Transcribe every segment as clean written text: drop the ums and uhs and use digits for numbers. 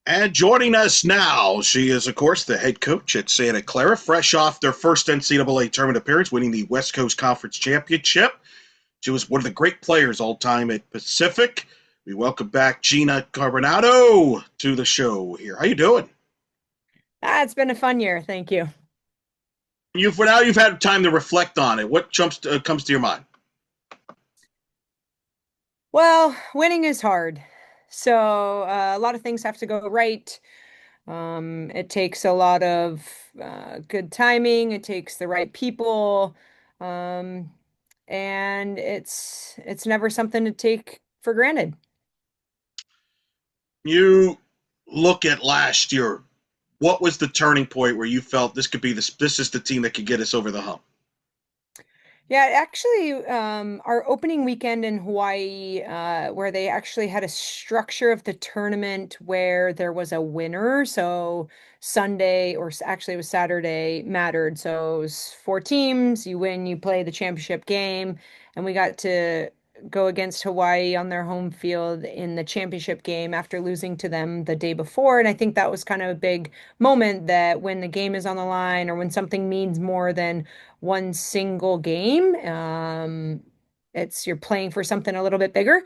And joining us now, she is, of course, the head coach at Santa Clara, fresh off their first NCAA tournament appearance, winning the West Coast Conference Championship. She was one of the great players all time at Pacific. We welcome back Gina Carbonatto to the show here. How you doing? It's been a fun year. Thank you. You've had time to reflect on it. What comes to your mind? Well, winning is hard. So a lot of things have to go right. It takes a lot of good timing. It takes the right people. Um, and it's never something to take for granted. You look at last year. What was the turning point where you felt this is the team that could get us over the hump? Yeah, actually, our opening weekend in Hawaii, where they actually had a structure of the tournament where there was a winner. So Sunday, actually it was Saturday, mattered. So it was four teams. You win, you play the championship game, and we got to go against Hawaii on their home field in the championship game after losing to them the day before. And I think that was kind of a big moment that when the game is on the line or when something means more than one single game. You're playing for something a little bit bigger.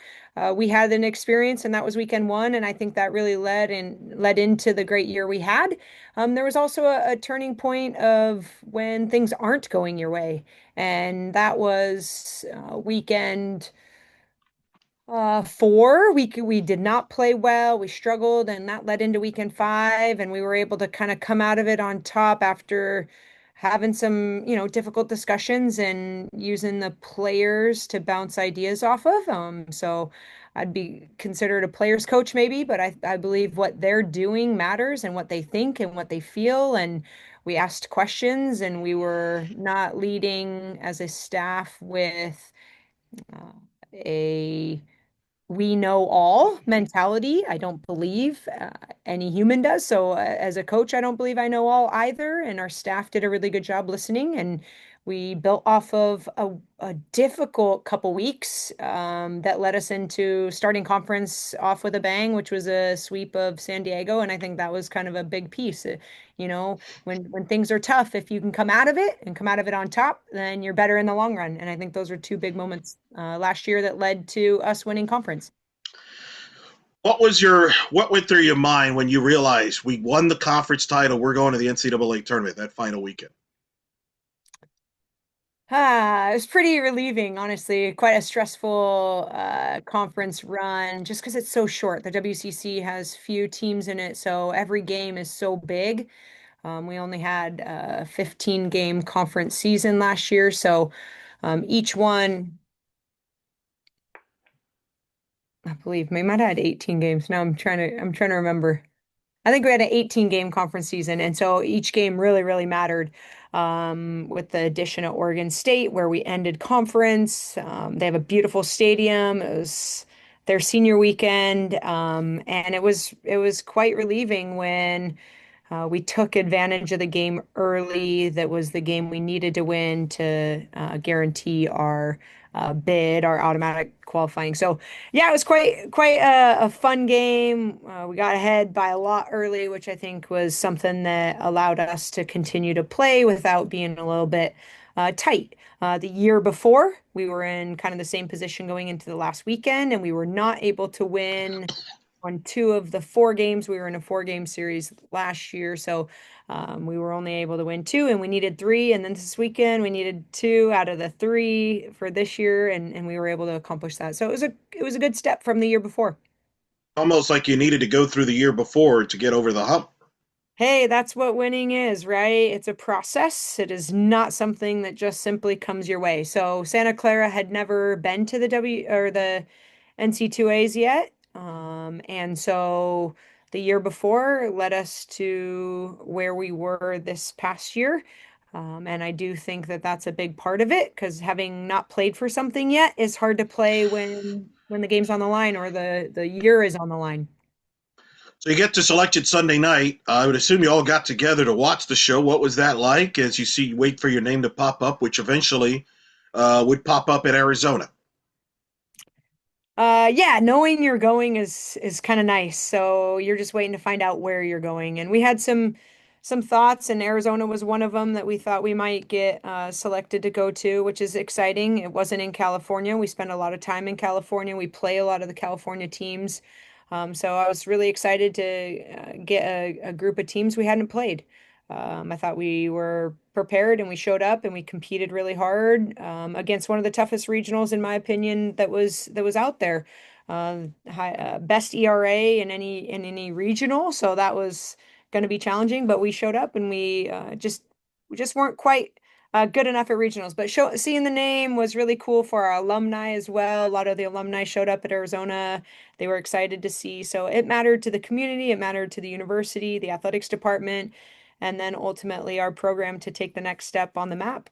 We had an experience, and that was weekend one, and I think that really led into the great year we had. There was also a turning point of when things aren't going your way, and that was weekend four. We did not play well. We struggled, and that led into weekend five, and we were able to kind of come out of it on top after having some, difficult discussions and using the players to bounce ideas off of. So I'd be considered a players coach maybe, but I believe what they're doing matters and what they think and what they feel. And we asked questions, and we were not leading as a staff with uh, a we know all mentality. I don't believe any human does. So, as a coach, I don't believe I know all either. And our staff did a really good job listening. And we built off of a difficult couple weeks that led us into starting conference off with a bang, which was a sweep of San Diego. And I think that was kind of a big piece. When things are tough, if you can come out of it and come out of it on top, then you're better in the long run. And I think those were two big moments last year that led to us winning conference. What went through your mind when you realized we won the conference title? We're going to the NCAA tournament that final weekend. It was pretty relieving, honestly. Quite a stressful conference run just because it's so short. The WCC has few teams in it, so every game is so big. We only had a 15 game conference season last year, so each one, I believe, we might have had 18 games. Now I'm trying to remember. I think we had an 18 game conference season, and so each game really, really mattered. With the addition of Oregon State, where we ended conference, they have a beautiful stadium. It was their senior weekend, and it was quite relieving when we took advantage of the game early. That was the game we needed to win to guarantee our bid, our automatic qualifying. So, yeah, it was quite a fun game. We got ahead by a lot early, which I think was something that allowed us to continue to play without being a little bit tight. The year before, we were in kind of the same position going into the last weekend, and we were not able to win on two of the four games. We were in a four-game series last year, so we were only able to win two, and we needed three. And then this weekend, we needed two out of the three for this year, and we were able to accomplish that. So it was a good step from the year before. Almost like you needed to go through the year before to get over the hump. Hey, that's what winning is, right? It's a process. It is not something that just simply comes your way. So Santa Clara had never been to the W or the NC2As yet. And so the year before led us to where we were this past year. And I do think that that's a big part of it because having not played for something yet is hard to play when the game's on the line or the year is on the line. So you get to selection Sunday night. I would assume you all got together to watch the show. What was that like as you wait for your name to pop up, which eventually would pop up in Arizona? Yeah, knowing you're going is kind of nice. So you're just waiting to find out where you're going. And we had some thoughts, and Arizona was one of them that we thought we might get selected to go to, which is exciting. It wasn't in California. We spend a lot of time in California. We play a lot of the California teams. So I was really excited to get a group of teams we hadn't played. I thought we were prepared and we showed up and we competed really hard against one of the toughest regionals, in my opinion, that was out there. Best ERA in any regional, so that was going to be challenging. But we showed up and we just weren't quite good enough at regionals. But seeing the name was really cool for our alumni as well. A lot of the alumni showed up at Arizona. They were excited to see. So it mattered to the community, it mattered to the university, the athletics department, and then ultimately our program to take the next step on the map.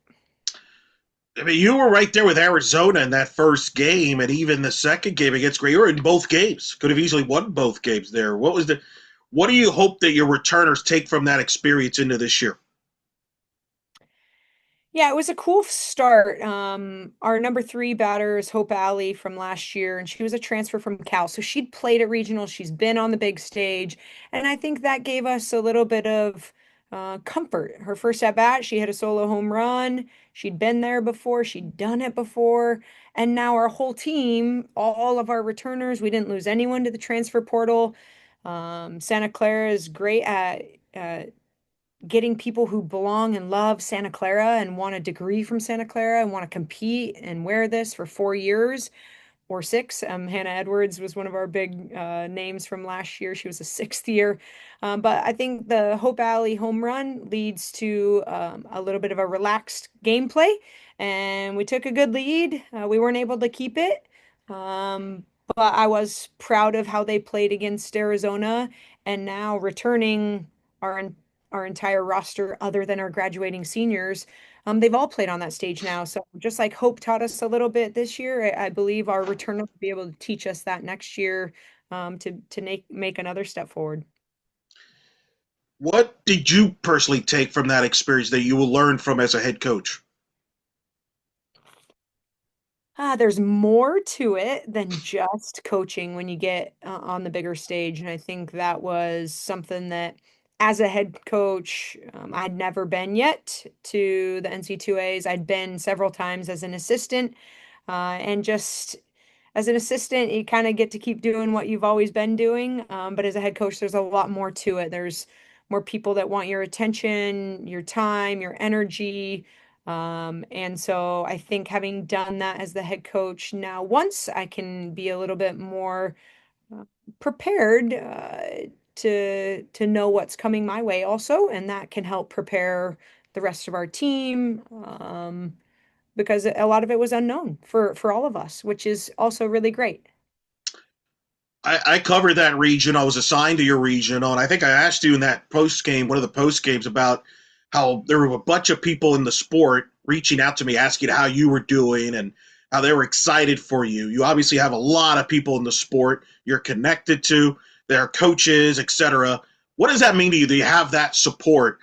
I mean, you were right there with Arizona in that first game, and even the second game against Gray. You were in both games. Could have easily won both games there. What do you hope that your returners take from that experience into this year? Yeah, it was a cool start. Our number three batter is Hope Alley from last year, and she was a transfer from Cal. So she'd played at regional, she's been on the big stage, and I think that gave us a little bit of comfort. Her first at bat, she hit a solo home run. She'd been there before, she'd done it before, and now our whole team, all of our returners, we didn't lose anyone to the transfer portal. Santa Clara is great at getting people who belong and love Santa Clara and want a degree from Santa Clara and want to compete and wear this for 4 years or six. Hannah Edwards was one of our big names from last year. She was a sixth year. But I think the Hope Alley home run leads to a little bit of a relaxed gameplay. And we took a good lead. We weren't able to keep it. But I was proud of how they played against Arizona. And now returning our our entire roster, other than our graduating seniors, they've all played on that stage now. So just like Hope taught us a little bit this year, I believe our return will be able to teach us that next year, to make another step forward. What did you personally take from that experience that you will learn from as a head coach? There's more to it than just coaching when you get on the bigger stage. And I think that was something that, as a head coach, I'd never been yet to the NC2As. I'd been several times as an assistant. And just as an assistant, you kind of get to keep doing what you've always been doing. But as a head coach, there's a lot more to it. There's more people that want your attention, your time, your energy. And so I think having done that as the head coach now, once I can be a little bit more uh, prepared to know what's coming my way also, and that can help prepare the rest of our team. Because a lot of it was unknown for all of us, which is also really great. I covered that region. I was assigned to your regional, and I think I asked you in that post game, one of the post games, about how there were a bunch of people in the sport reaching out to me asking how you were doing and how they were excited for you. You obviously have a lot of people in the sport you're connected to, their coaches, etc. What does that mean to you? Do you have that support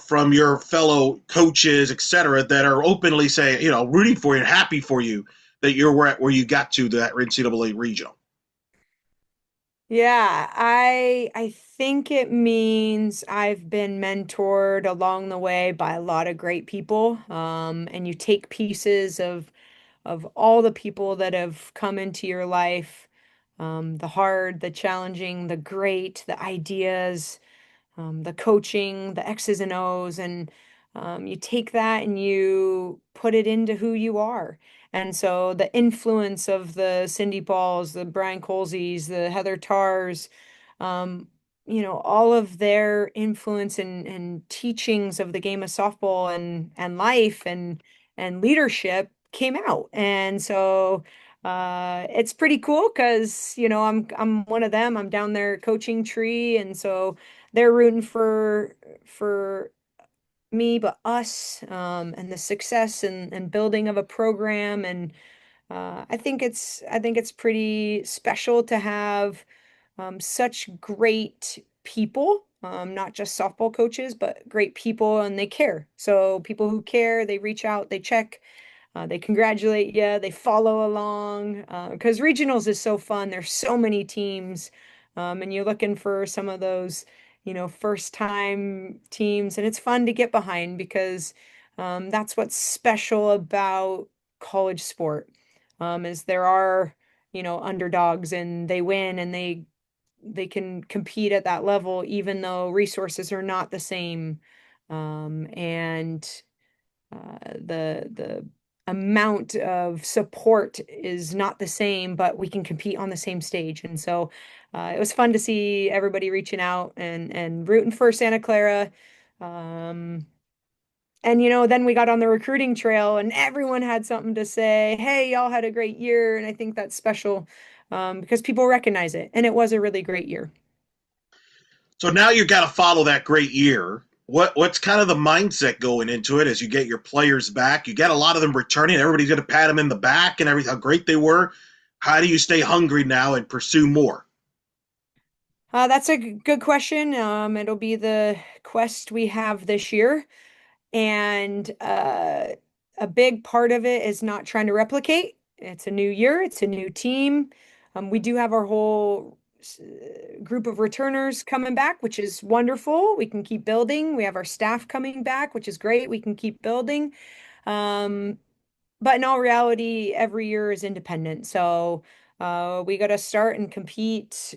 from your fellow coaches, etc., that are openly saying, rooting for you and happy for you that you're where you got to that NCAA regional? Yeah, I think it means I've been mentored along the way by a lot of great people. And you take pieces of all the people that have come into your life, the hard, the challenging, the great, the ideas, the coaching, the X's and O's, and you take that and you put it into who you are. And so the influence of the Cindy Pauls, the Brian Colseys, the Heather Tars, um, all of their influence and teachings of the game of softball and life and leadership came out. And so it's pretty cool because I'm one of them. I'm down there coaching tree, and so they're rooting for me, but us, and the success and building of a program. And I think it's pretty special to have such great people, not just softball coaches, but great people, and they care. So people who care, they reach out, they check. They congratulate you, they follow along because regionals is so fun. There's so many teams, and you're looking for some of those, first time teams, and it's fun to get behind because that's what's special about college sport, is there are, underdogs and they win and they can compete at that level even though resources are not the same. And the amount of support is not the same, but we can compete on the same stage. And so it was fun to see everybody reaching out and rooting for Santa Clara. Um, and then we got on the recruiting trail and everyone had something to say. Hey, y'all had a great year. And I think that's special because people recognize it. And it was a really great year. So now you got to follow that great year. What's kind of the mindset going into it as you get your players back? You get a lot of them returning. Everybody's going to pat them in the back and everything, how great they were. How do you stay hungry now and pursue more? That's a good question. It'll be the quest we have this year. And a big part of it is not trying to replicate. It's a new year, it's a new team. We do have our whole group of returners coming back, which is wonderful. We can keep building. We have our staff coming back, which is great. We can keep building. Um, but in all reality, every year is independent. So we got to start and compete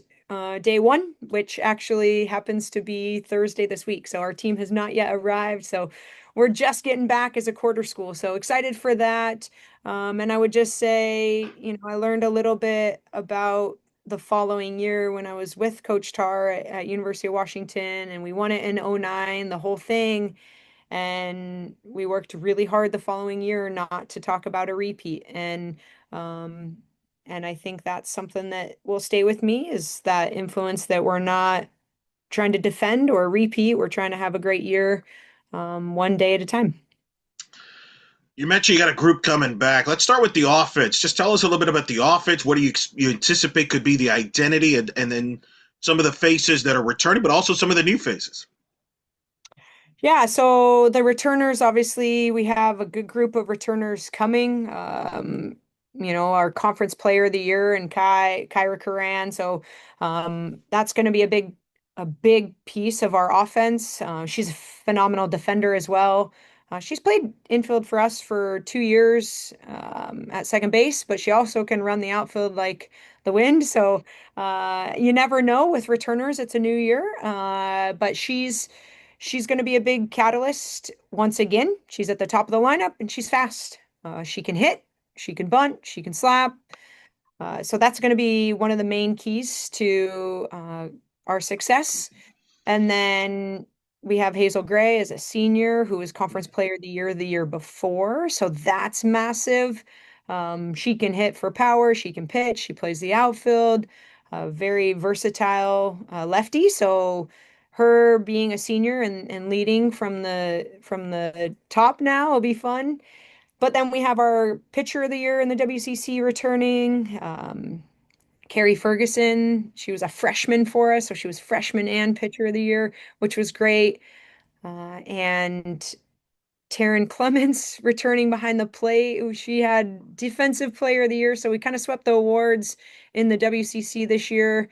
day one, which actually happens to be Thursday this week. So our team has not yet arrived. So we're just getting back as a quarter school. So excited for that. And I would just say, I learned a little bit about the following year when I was with Coach Tar at University of Washington, and we won it in '09, the whole thing. And we worked really hard the following year not to talk about a repeat. Um, and I think that's something that will stay with me is that influence that we're not trying to defend or repeat. We're trying to have a great year, one day at a time. You mentioned you got a group coming back. Let's start with the offense. Just tell us a little bit about the offense. What do you anticipate could be the identity, and then some of the faces that are returning, but also some of the new faces. Yeah, so the returners, obviously, we have a good group of returners coming. Our conference player of the year and Kyra Karan. So that's going to be a big piece of our offense. She's a phenomenal defender as well. She's played infield for us for 2 years at second base, but she also can run the outfield like the wind. So you never know with returners. It's a new year, but she's going to be a big catalyst once again. She's at the top of the lineup and she's fast. She can hit, she can bunt, she can slap. So that's going to be one of the main keys to our success. And then we have Hazel Gray as a senior who was conference player of the year before. So that's massive. She can hit for power, she can pitch, she plays the outfield, very versatile lefty. So her being a senior and leading from the top now will be fun. But then we have our pitcher of the year in the WCC returning. Carrie Ferguson, she was a freshman for us, so she was freshman and pitcher of the year, which was great. And Taryn Clements returning behind the plate. She had defensive player of the year, so we kind of swept the awards in the WCC this year,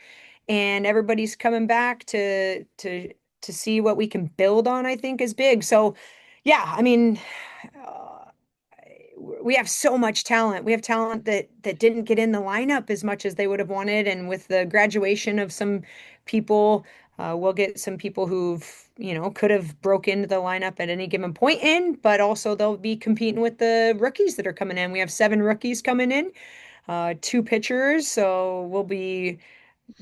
and everybody's coming back to see what we can build on, I think is big. So, yeah, I mean, uh, we have so much talent. We have talent that didn't get in the lineup as much as they would have wanted. And with the graduation of some people, we'll get some people who've, could have broke into the lineup at any given point in, but also they'll be competing with the rookies that are coming in. We have 7 rookies coming in, 2 pitchers. So we'll be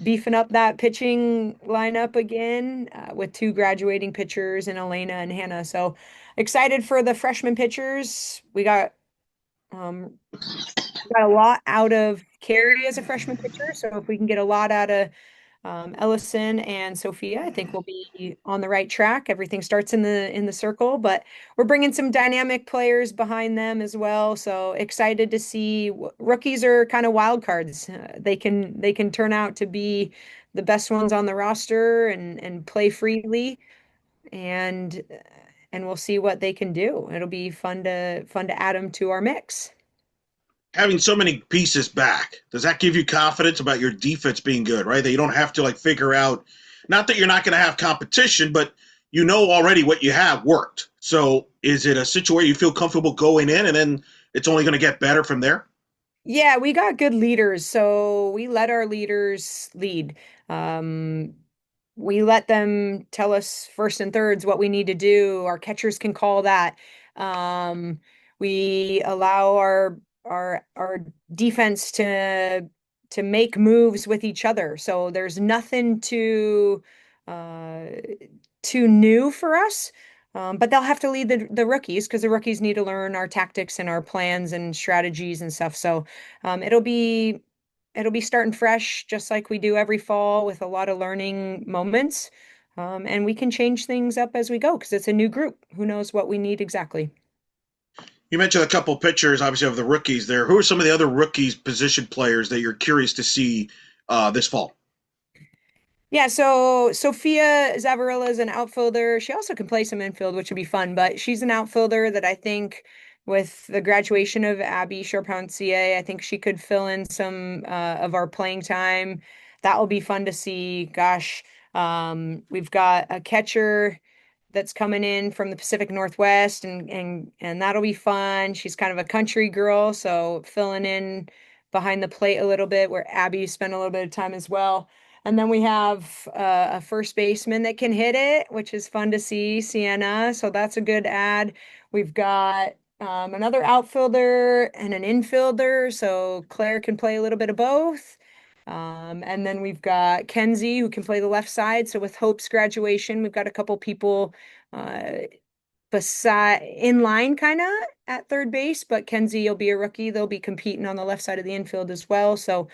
beefing up that pitching lineup again with 2 graduating pitchers in Elena and Hannah. So excited for the freshman pitchers. Um, we got a lot out of Carrie as a freshman pitcher, so if we can get a lot out of Ellison and Sophia, I think we'll be on the right track. Everything starts in the circle, but we're bringing some dynamic players behind them as well. So excited to see rookies are kind of wild cards. They can turn out to be the best ones on the roster and play freely. And and we'll see what they can do. It'll be fun to add them to our mix. Having so many pieces back, does that give you confidence about your defense being good, right? That you don't have to like figure out, not that you're not going to have competition, but you know already what you have worked. So is it a situation you feel comfortable going in and then it's only going to get better from there? Yeah, we got good leaders, so we let our leaders lead. Um, we let them tell us first and thirds what we need to do. Our catchers can call that. Um, we allow our defense to make moves with each other. So there's nothing uh, too new for us. But they'll have to lead the rookies because the rookies need to learn our tactics and our plans and strategies and stuff. So it'll be starting fresh, just like we do every fall, with a lot of learning moments. And we can change things up as we go because it's a new group. Who knows what we need exactly? You mentioned a couple pitchers, obviously, of the rookies there. Who are some of the other rookies position players that you're curious to see this fall? Yeah, so Sophia Zavarilla is an outfielder. She also can play some infield, which would be fun, but she's an outfielder that I think with the graduation of Abby Charpentier, I think she could fill in some of our playing time. That will be fun to see. Gosh, we've got a catcher that's coming in from the Pacific Northwest and that'll be fun. She's kind of a country girl, so filling in behind the plate a little bit where Abby spent a little bit of time as well. And then we have a first baseman that can hit it, which is fun to see, Sienna. So that's a good add. We've got another outfielder and an infielder, so Claire can play a little bit of both. And then we've got Kenzie who can play the left side. So with Hope's graduation, we've got a couple people uh, beside in line kind of at third base, but Kenzie will be a rookie. They'll be competing on the left side of the infield as well. So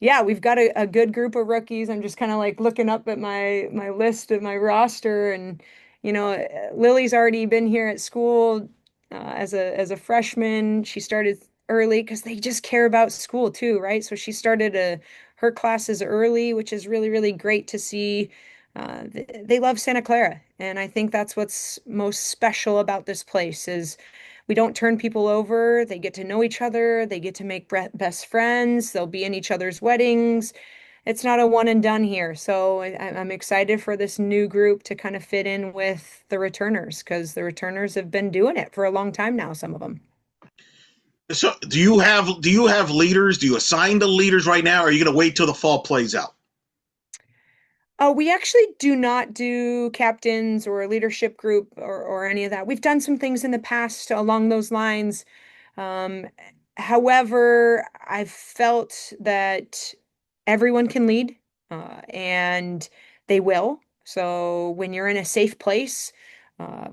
yeah, we've got a good group of rookies. I'm just kind of like looking up at my list of my roster, and Lily's already been here at school as a freshman. She started early because they just care about school too, right? So she started her classes early, which is really, really great to see. They love Santa Clara, and I think that's what's most special about this place is we don't turn people over. They get to know each other. They get to make best friends. They'll be in each other's weddings. It's not a one and done here. So I'm excited for this new group to kind of fit in with the returners because the returners have been doing it for a long time now, some of them. So do you have leaders? Do you assign the leaders right now? Or are you going to wait till the fall plays out? Oh, we actually do not do captains or a leadership group or any of that. We've done some things in the past along those lines. Um, However, I've felt that everyone can lead, and they will. So when you're in a safe place,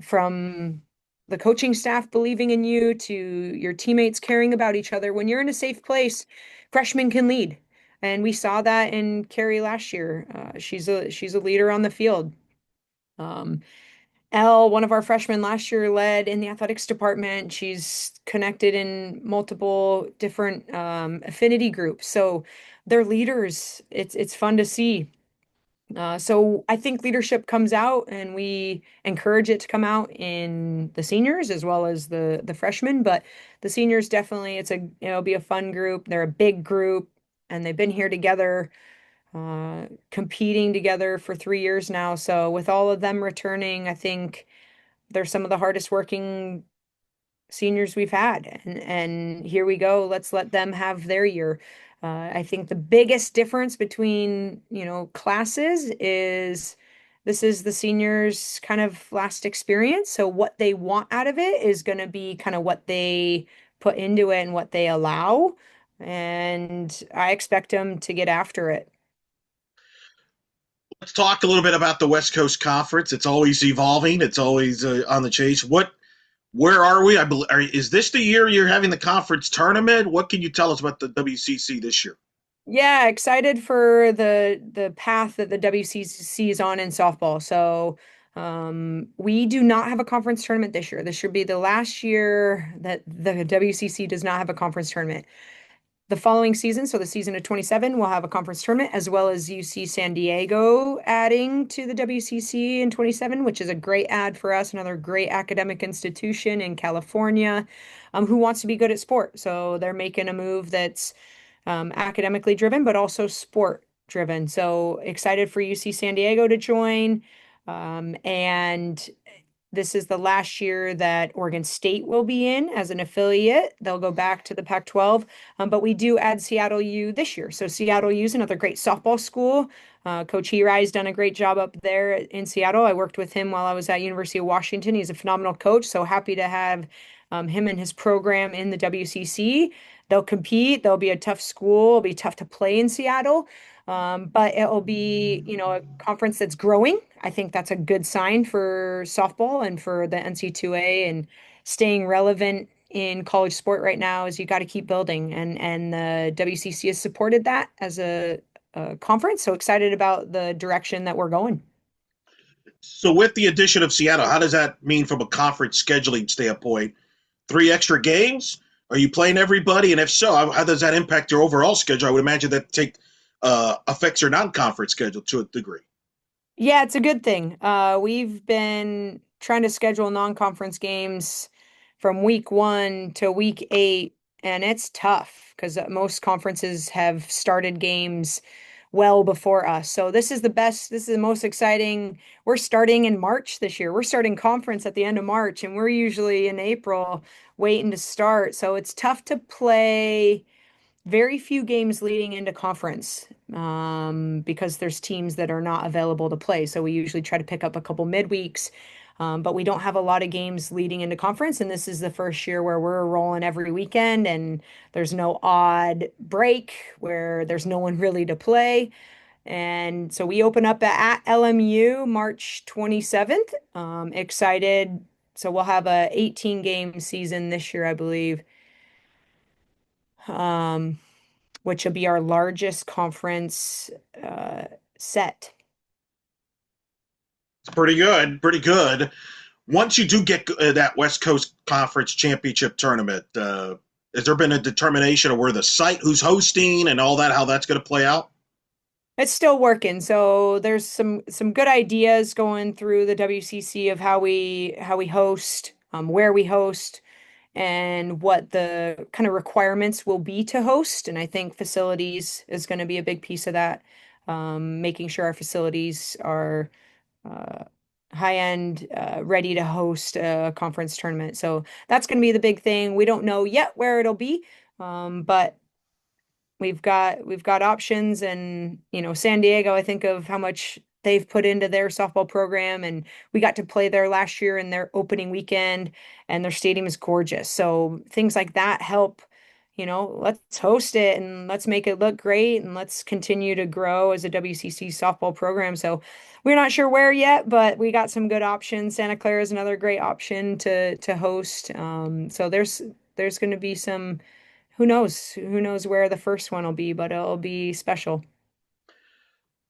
from the coaching staff believing in you to your teammates caring about each other, when you're in a safe place, freshmen can lead. And we saw that in Carrie last year. She's a leader on the field. Um, one of our freshmen last year, led in the athletics department. She's connected in multiple different affinity groups. So they're leaders. It's fun to see. So I think leadership comes out, and we encourage it to come out in the seniors as well as the freshmen. But the seniors definitely, it'll be a fun group. They're a big group, and they've been here together, competing together for 3 years now. So with all of them returning, I think they're some of the hardest working seniors we've had. And here we go. Let's let them have their year. I think the biggest difference between, classes is this is the seniors' kind of last experience. So what they want out of it is going to be kind of what they put into it and what they allow. And I expect them to get after it. Let's talk a little bit about the West Coast Conference. It's always evolving. It's always on the chase. Where are we? Is this the year you're having the conference tournament? What can you tell us about the WCC this year? Yeah, excited for the path that the WCC is on in softball. So, we do not have a conference tournament this year. This should be the last year that the WCC does not have a conference tournament. the following season, so the season of 27, we'll have a conference tournament, as well as UC San Diego adding to the WCC in 27, which is a great add for us, another great academic institution in California, who wants to be good at sport. So they're making a move that's academically driven, but also sport driven. So excited for UC San Diego to join. And this is the last year that Oregon State will be in as an affiliate. They'll go back to the Pac-12, but we do add Seattle U this year. So Seattle U is another great softball school. Coach Hirai's done a great job up there in Seattle. I worked with him while I was at University of Washington. He's a phenomenal coach. So happy to have him and his program in the WCC. They'll compete. They'll be a tough school. It'll be tough to play in Seattle. But it'll be, a conference that's growing. I think that's a good sign for softball and for the NC2A and staying relevant in college sport right now is you got to keep building and the WCC has supported that as a conference. So excited about the direction that we're going. So with the addition of Seattle, how does that mean from a conference scheduling standpoint? 3 extra games? Are you playing everybody? And if so, how does that impact your overall schedule? I would imagine that affects your non-conference schedule to a degree. Yeah, it's a good thing. We've been trying to schedule non-conference games from week 1 to week 8, and it's tough because most conferences have started games well before us. So this is the most exciting. We're starting in March this year. We're starting conference at the end of March, and we're usually in April waiting to start. So it's tough to play very few games leading into conference because there's teams that are not available to play. So we usually try to pick up a couple midweeks, but we don't have a lot of games leading into conference. And this is the first year where we're rolling every weekend and there's no odd break where there's no one really to play. And so we open up at LMU March 27th. Excited. So we'll have a 18 game season this year, I believe. Um, which will be our largest conference set. It's pretty good, pretty good. Once you do get that West Coast Conference Championship tournament, has there been a determination of where the site, who's hosting, and all that, how that's going to play out? It's still working, so there's some good ideas going through the WCC of how we host, where we host, and what the kind of requirements will be to host. And I think facilities is going to be a big piece of that, making sure our facilities are uh, high end, ready to host a conference tournament. So that's going to be the big thing. We don't know yet where it'll be, but we've got options. And San Diego, I think of how much they've put into their softball program, and we got to play there last year in their opening weekend, and their stadium is gorgeous. So things like that help. Let's host it and let's make it look great and let's continue to grow as a WCC softball program. So we're not sure where yet, but we got some good options. Santa Clara is another great option to host. So there's going to be some, who knows where the first one will be, but it'll be special.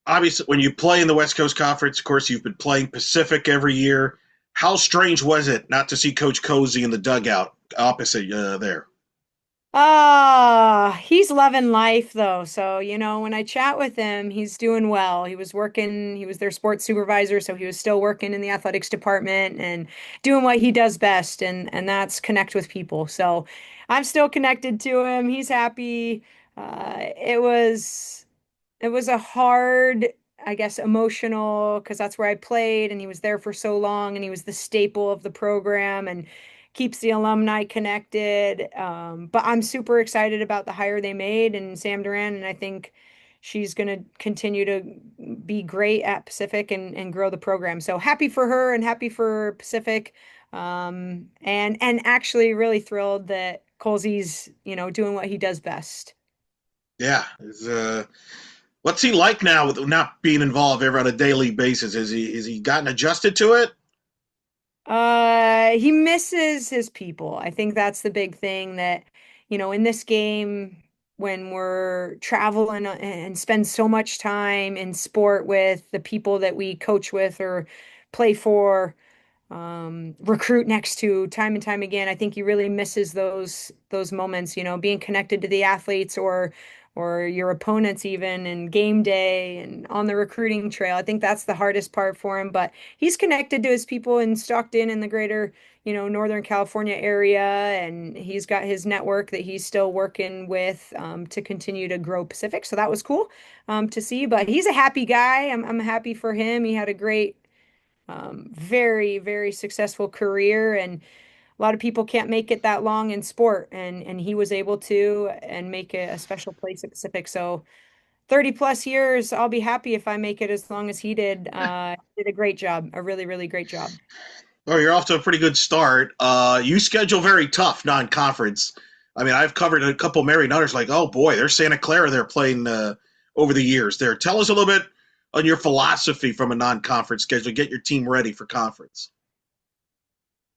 Obviously, when you play in the West Coast Conference, of course, you've been playing Pacific every year. How strange was it not to see Coach Cozy in the dugout opposite there? He's loving life though. So, when I chat with him, he's doing well. He was their sports supervisor, so he was still working in the athletics department and doing what he does best, and that's connect with people. So, I'm still connected to him. He's happy. It was a hard, I guess, emotional, because that's where I played and he was there for so long and he was the staple of the program and keeps the alumni connected. But I'm super excited about the hire they made and Sam Duran, and I think she's going to continue to be great at Pacific and grow the program. So happy for her and happy for Pacific. And actually really thrilled that Colsey's, doing what he does best. Yeah. What's he like now with not being involved ever on a daily basis? Is he gotten adjusted to it? He misses his people. I think that's the big thing that, in this game, when we're traveling and spend so much time in sport with the people that we coach with or play for, recruit next to time and time again. I think he really misses those moments, being connected to the athletes or your opponents even and game day and on the recruiting trail. I think that's the hardest part for him, but he's connected to his people in Stockton and the greater, Northern California area, and he's got his network that he's still working with to continue to grow Pacific. So that was cool to see, but he's a happy guy. I'm happy for him. He had a great very, very successful career, and a lot of people can't make it that long in sport, and he was able to and make it a special place at Pacific. So 30 plus years, I'll be happy if I make it as long as he did. Did a great job, a really, really great job. Oh, you're off to a pretty good start. You schedule very tough non-conference. I mean, I've covered a couple Mary Nutters. Like, oh boy, there's Santa Clara. They're playing over the years. There, tell us a little bit on your philosophy from a non-conference schedule. Get your team ready for conference.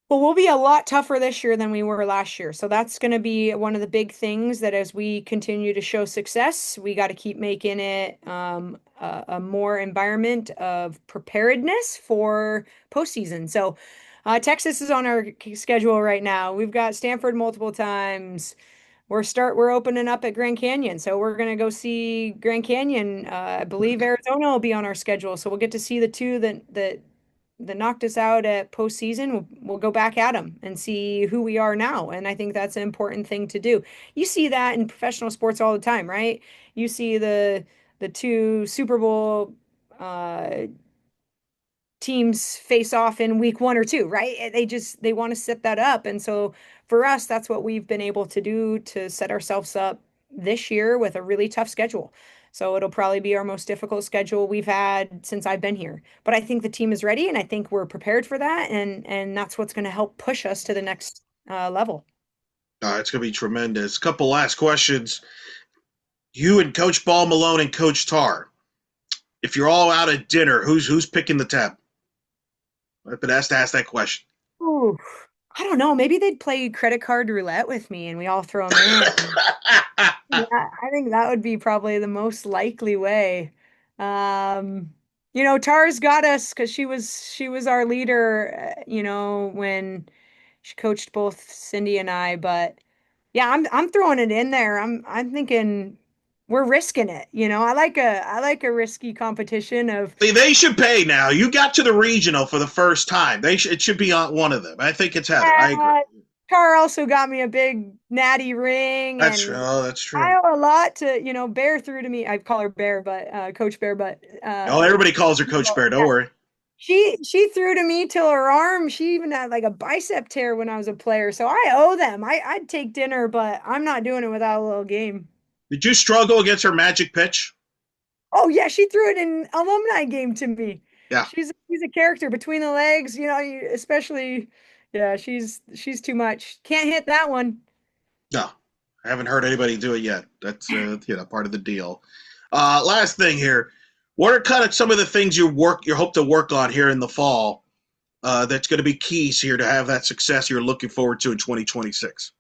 Well, we'll be a lot tougher this year than we were last year. So that's going to be one of the big things that as we continue to show success, we got to keep making it a more environment of preparedness for postseason. So Texas is on our schedule right now. We've got Stanford multiple times. We're opening up at Grand Canyon, so we're gonna go see Grand Canyon. I believe Arizona will be on our schedule, so we'll get to see the two that knocked us out at postseason. We'll go back at them and see who we are now, and I think that's an important thing to do. You see that in professional sports all the time, right? You see the two Super Bowl teams face off in week 1 or 2, right? They want to set that up. And so for us, that's what we've been able to do to set ourselves up this year with a really tough schedule. So it'll probably be our most difficult schedule we've had since I've been here. But I think the team is ready and I think we're prepared for that. And that's what's going to help push us to the next level. It's going to be tremendous. Couple last questions. You and Coach Ball Malone and Coach Tar. If you're all out at dinner, who's picking the tab? I've been asked to ask that question. Ooh, I don't know. Maybe they'd play credit card roulette with me and we all throw them in. Yeah, I think that would be probably the most likely way. Um, Tara's got us because she was our leader, when she coached both Cindy and I. But yeah, I'm throwing it in there. I'm thinking we're risking it. I like a risky competition of See, they should pay now. You got to the regional for the first time. It should be on one of them. I think it's Heather. I agree. uh, Tara also got me a big natty ring, That's true. and Oh, that's I true. owe a lot to, Bear threw to me. I call her Bear, but Coach Bear, but Oh, everybody calls her Coach Bear. Don't yeah. worry. She threw to me till her arm. She even had like a bicep tear when I was a player. So I owe them. I'd take dinner, but I'm not doing it without a little game. Did you struggle against her magic pitch? Oh yeah, she threw it in alumni game to me. Yeah. She's a character between the legs, especially yeah, she's too much. Can't hit that one. No, I haven't heard anybody do it yet. That's part of the deal. Last thing here. What are kind of some of the things you hope to work on here in the fall? That's going to be keys here to have that success you're looking forward to in 2026.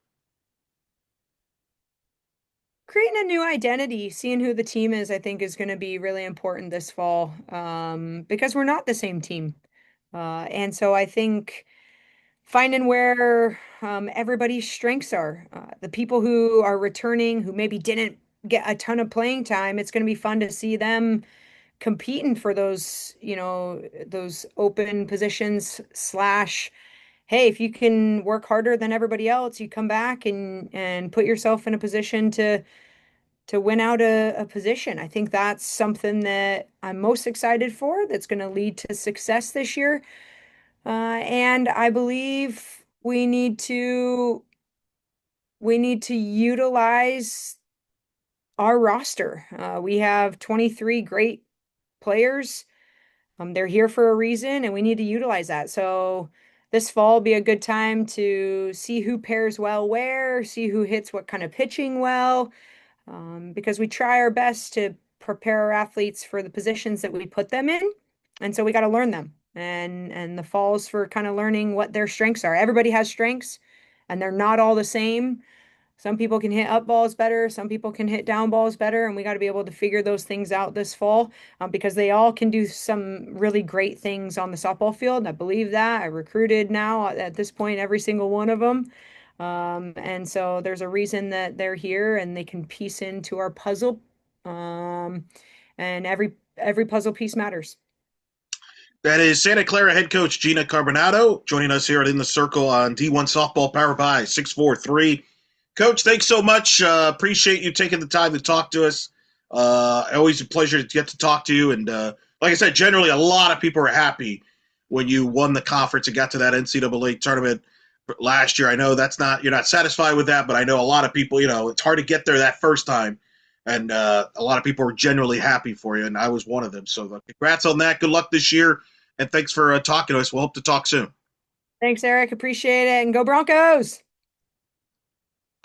Creating a new identity, seeing who the team is, I think is going to be really important this fall, because we're not the same team. And so I think finding where everybody's strengths are, the people who are returning, who maybe didn't get a ton of playing time, it's going to be fun to see them competing for those open positions slash, hey, if you can work harder than everybody else, you come back and put yourself in a position to win out a position. I think that's something that I'm most excited for that's going to lead to success this year. And I believe we need to utilize our roster. We have 23 great players. They're here for a reason, and we need to utilize that. So this fall will be a good time to see who pairs well where, see who hits what kind of pitching well, because we try our best to prepare our athletes for the positions that we put them in. And so we got to learn them. And the fall's for kind of learning what their strengths are. Everybody has strengths, and they're not all the same. Some people can hit up balls better, some people can hit down balls better, and we got to be able to figure those things out this fall, because they all can do some really great things on the softball field. I believe that. I recruited now at this point every single one of them. And so there's a reason that they're here and they can piece into our puzzle. Um, and every puzzle piece matters. That is Santa Clara head coach Gina Carbonatto joining us here at In the Circle on D1 Softball Powered by 643. Coach, thanks so much. Appreciate you taking the time to talk to us. Always a pleasure to get to talk to you. And like I said, generally a lot of people are happy when you won the conference and got to that NCAA tournament last year. I know you're not satisfied with that, but I know a lot of people, it's hard to get there that first time. And a lot of people were genuinely happy for you, and I was one of them. So congrats on that. Good luck this year, and thanks for talking to us. We'll hope to talk soon. Thanks, Eric. Appreciate it. And go Broncos.